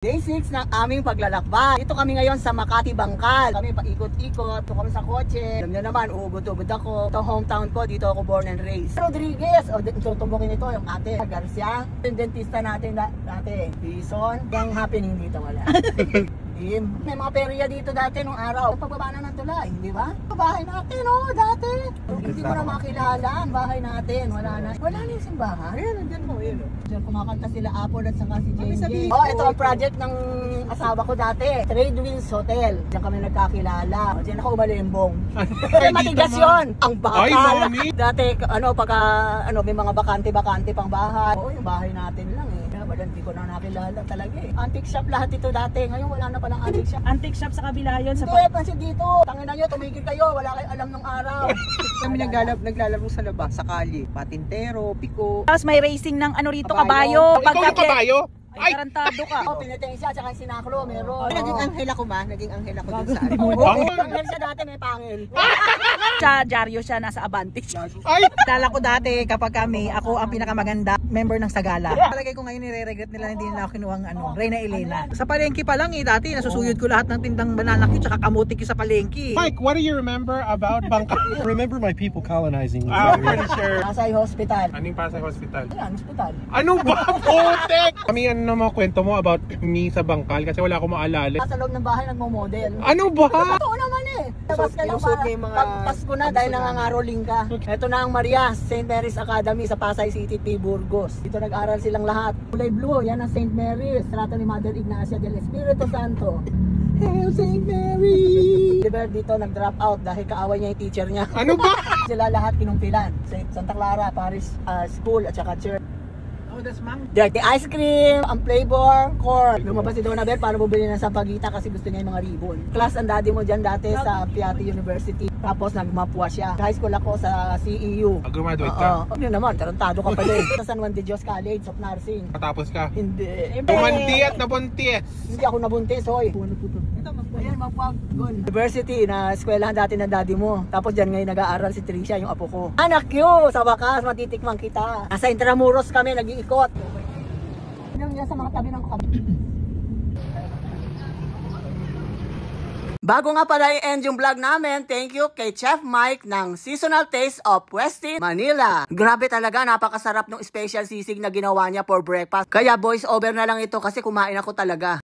Day 6 ng aming paglalakbay. Dito kami ngayon sa Makati, Bangkal. Kami paikot-ikot. Ito kami sa kotse. Alam nyo naman, uugod-ugod ako. Ito hometown ko. Dito ako born and raised. Rodriguez. O, tutubukin ito yung ate. Garcia. Yung dentista natin dati. Bison. Yung happening dito wala. May mga perya dito dati nung araw. Pagbaba na ng tulay, di ba? Bahay natin, oh, dati. Hindi mo na makilala ang bahay natin. Wala na yung simbahan. Ayan, nandiyan mo, yun. Diyan kumakanta sila Apple at saka si JJ. Oh, ito ang project ng asawa ko dati. Trade Winds Hotel. Diyan kami nagkakilala. Diyan ako umalimbong. Matigas yun. Ang bakal. Dati, may mga bakante-bakante pang bahay. Oo, yung bahay natin lang eh. Hindi ko na nakilala talaga eh. Antique shop lahat ito dati. Ngayon wala na palang antique shop. Antique shop sa kabila yun. Hindi, pansin dito. Tangin na nyo, tumigil kayo. Wala kayo alam ng araw. Kami naglalaro sa labas, sa kalye. Patintero, piko. Tapos may racing ng rito, kabayo. Ikaw yung kabayo? Ay, tarantado ka. Oh, pinitensya, tsaka sinaklo, meron. Naging anghel ako ma. Naging anghel ako dun sa Pangil siya dati, may pangil. Sa dyaryo siya, nasa Abante. Ay! Dala ko dati kapag ako ang pinakamaganda member ng Sagala. Palagay ko ngayon nire-regret nila hindi nila ako kinuhang Reyna Elena. Sa palengke pa lang dati nasusuyod ko lahat ng tindang banana cue tsaka kamuti ko sa palengke. Mike, what do you remember about Bangkok? Remember my people colonizing me. I'm pretty sure. Pasay Hospital. Anong Pasay Hospital? Ayan, hospital. Ano ba? Putek! Kami ano na mga kwento mo about me sa Bangkal kasi wala akong maalala. Sa loob ng bahay nagmo-model. Ano ba? Totoo naman eh. Tapos ka lang Inusuot niya yung mga pagpasko na dahil nangangaroling ka. Ito na ang Maria, St. Mary's Academy sa Pasay City, Burgos. Dito nag-aral silang lahat. Kulay blue, yan ang St. Mary's. Strato ni Mother Ignacia del Espiritu Santo. Hail St. Mary! Diba dito nag-drop out dahil kaaway niya yung teacher niya. Ano ba? Sila lahat kinumpilan. Santa Clara, Paris School at saka church. Dirty ice cream, ang flavor, corn. Lumabas si Donabel para bumili ng sampagita kasi gusto niya yung mga ribbon. Class ang daddy mo dyan dati sa Piatti University. Tapos nagmapua siya. High school ako sa CEU. Graduate ka? Ano naman, tarantado ka pala eh. Sa San Juan de Dios College of Nursing. Matapos ka? Hindi. Tumandi at nabuntis. Hindi ako nabuntis, hoy. Ayan, mapag. University na eskwelahan dati ng daddy mo. Tapos dyan ngayon nag-aaral si Tricia, yung apo ko. Anak yun! Sa wakas, matitikman kita. Nasa Intramuros kami, nag-iikot. Ano yan sa mga tabi ng kabi? Bago nga pala i-end yung vlog namin, thank you kay Chef Mike ng Seasonal Taste of Westin, Manila. Grabe talaga, napakasarap ng special sisig na ginawa niya for breakfast. Kaya voice over na lang ito kasi kumain ako talaga.